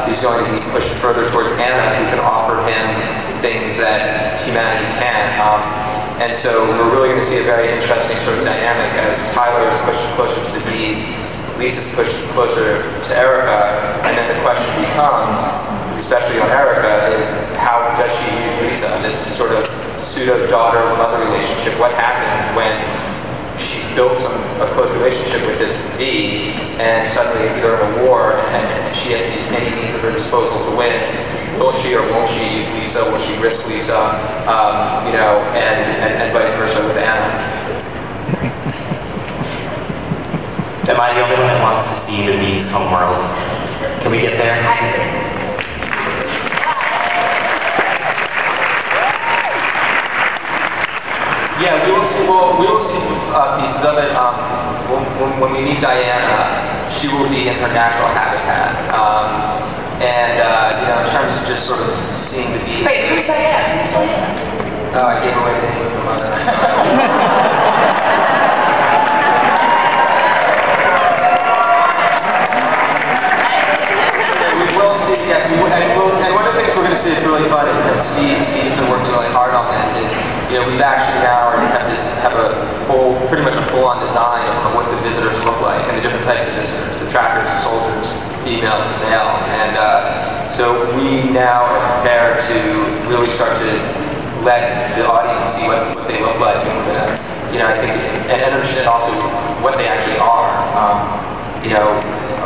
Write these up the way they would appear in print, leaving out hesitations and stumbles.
he's going to be pushed further towards Anna, who can offer him things that humanity can. And so we're really going to see a very interesting sort of dynamic as Tyler is pushed closer to the bees, Lisa's pushed closer to Erica, and then the question becomes, especially on Erica, is how does she use Lisa? This sort of pseudo-daughter-mother relationship. What happens when she's built a close relationship with this bee, and suddenly they're in a war, and she has these many means at her disposal to win? Will she or won't she use Lisa? Will she risk Lisa? And vice versa with Anna. Am I the only one that wants to see the bees homeworld? Can we get there? Yeah, we will see pieces of it. When we meet Diana, she will be in her natural habitat. In terms of just sort of seeing the bees. Wait, who's Diana? Oh, I gave away the name of the mother. And one of the things we're going to see is really fun, and Steve's been working really hard on this, is, we've actually now already have pretty much a full-on design of what the visitors look like, and the different types of visitors, the trackers, the soldiers, females, and males. And so we now are prepared to really start to let the audience see what they look like, and we're going to, I think, and understand also what they actually are.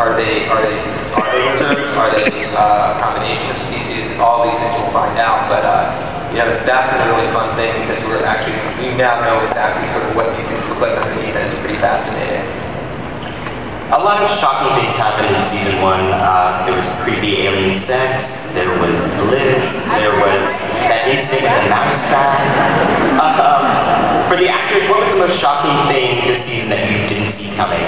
Are they lizards? Are they a combination of species? All these things we'll find out. But that's been a really fun thing, because we now know exactly sort of what these things look like underneath, and it's pretty fascinating. A lot of shocking things happened in season 1. There was creepy alien sex. There was Liz. There was that incident with the mouse bag. For the actors, what was the most shocking thing this season that you didn't see coming?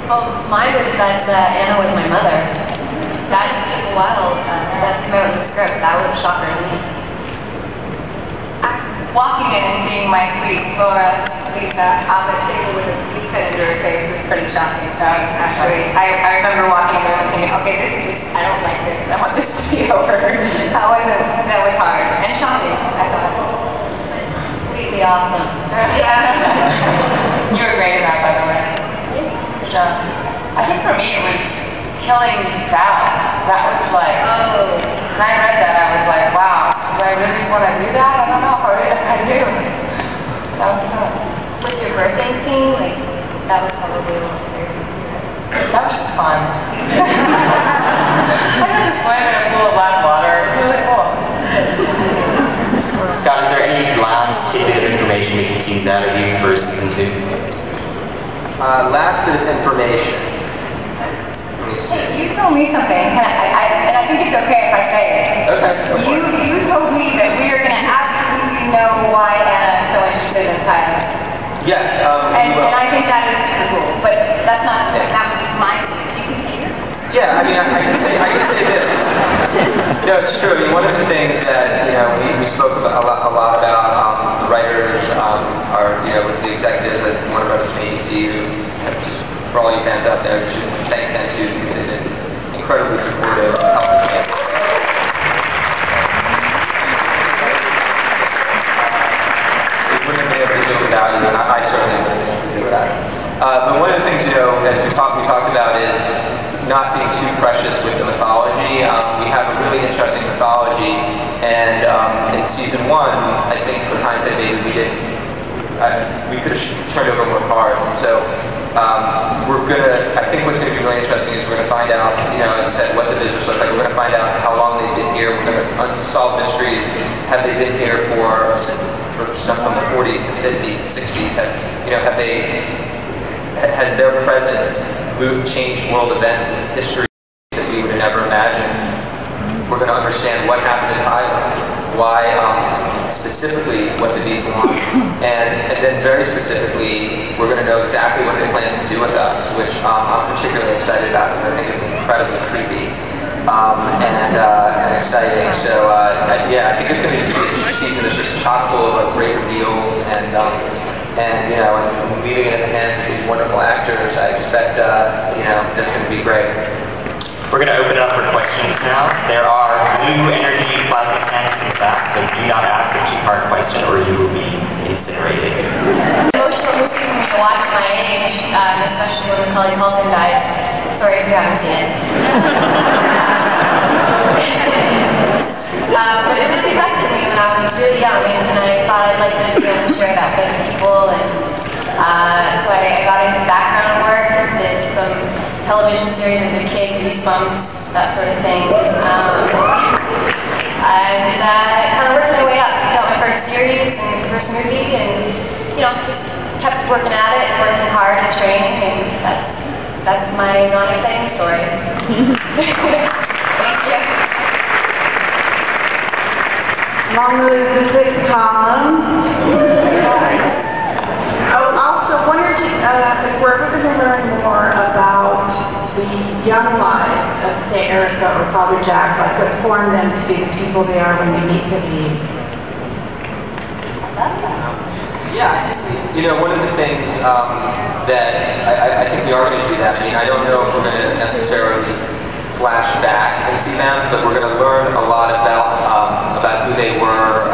Well, mine was that Anna was my mother. That took a while. That came out in the script. That was a shocker to me. Walking in and seeing my sweet Laura, Lisa, on the table with a sweet cut into her face was pretty shocking. Actually, I remember walking in and thinking, okay, I don't like this. I want this to be over. That was hard. And shocking, I thought. Completely awesome. You were great at that, by the way. Good job. I think for me it was killing Val. That was like, when I read that, I was like, wow, do I really want to do that? I don't know if I do. That was tough. With your birthday scene, that was probably a little scary. That was just fun. I got to swim in a pool of black water. It was really cool. Scott, is there any last tidbit of information we can tease out of you for season 2? Last bit of information. Let me see. You told me something, and I think it's okay if I say it. Okay. You told me that we are going to absolutely know why Anna is so interested in Tyler. Yes. And I think that is super cool, but that's not, that was my, you can hear? Yeah, I can say this. It's true. One of the things that, we spoke about a lot about, the writers, with the executives at Warner Brothers and ABC, who have just, for all you fans out there, you should thank them too, because they've been incredibly supportive and helping me. We wouldn't have been able to do it without you, and I certainly wouldn't have been able to do it without you. But one of the things, as we talked about is not being too precious with the mythology. We have a really interesting mythology, and in season 1, I think for hindsight maybe we could have turned over more cards. And so I think what's going to be really interesting is we're going to find out, as I said, what the visitors look like. We're going to find out how long they've been here. We're going to unsolve mysteries. Have they been here for stuff from the 40s, the 50s, the 60s? Has their presence changed world events and history that we would have never imagined? We're going to understand what happened in Thailand, why specifically what the bees want, and then very specifically, we're going to know exactly what they plan to do with us, which I'm particularly excited about because I think it's incredibly creepy and exciting. So I think it's going to be a season that's just chock full of great reveals and And, you know, and leaving it in the hands of these wonderful actors, I expect, you know, that's going to be great. We're going to open it up for questions now. There are blue energy plasma cans in the back, so do not ask a two-part question or you will be incinerated. Emotional movie for me to watch at my age, especially when Macaulay Culkin died. Sorry if you haven't seen it. But it really affected me when I was really young, and I thought I'd like to be able to share that with people. And so I got into background work, did some television series as a kid, Goosebumps, that sort of thing. And kind of worked my way up. Got my first series and first movie, and you know, just kept working at it, working hard and training, and that's my non-exciting story. Thank you. Long live the sitcom. I also wondered if we're ever going to learn more about the young lives of, say, Erica or Father Jack, like what formed them to be the people they are when they meet Vivian. Yeah, you know, one of the things that I think we are going to do that. I mean, I don't know if we're going to necessarily flash back and see them, but we're going to learn a lot about who they were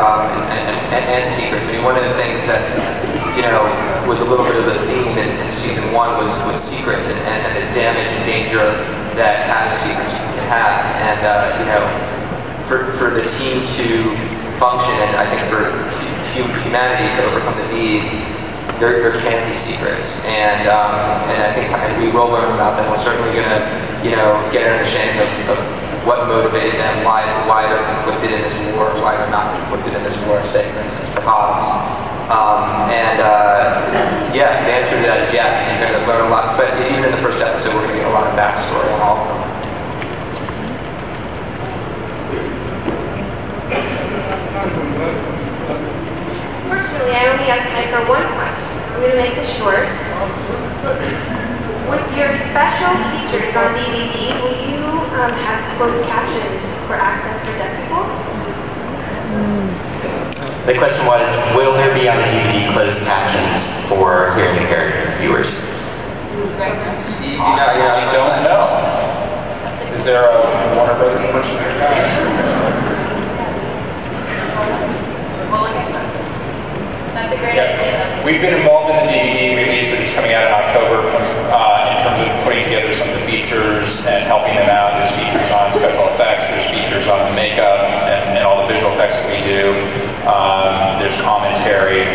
and secrets. I mean, one of the things that, you know, was a little bit of a theme in season 1 was secrets and the damage and danger that having secrets can have. And, you know, for the team to function, and I think for humanity to overcome the needs, there can be secrets, and I think we will learn about them. We're certainly going to, you know, get an understanding of what motivated them, why they're conflicted in this war, why they're not conflicted in this war. Say, for instance, for Hobbs. Yes, the answer to that is yes. You're going to learn a lot, but even in the first episode, we're going to get a lot of backstory on all of them. Unfortunately, I only have time for one question. I'm going to make this short. With your special features on DVD, will you have closed captions for access for deaf people? The question was, will there be on the DVD closed captions for hearing impaired viewers? You don't know. Is there a Warner Brothers question there? That's a great idea. We've been involved in the DVD release that is coming out in October in terms of putting together some of the features and helping them out. There's features on special effects, there's features on the makeup and all the visual effects that we do. There's commentary.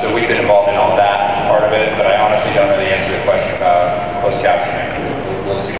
So we've been involved in all that part of it, but I honestly don't know the answer to the question about closed captioning. We'll see.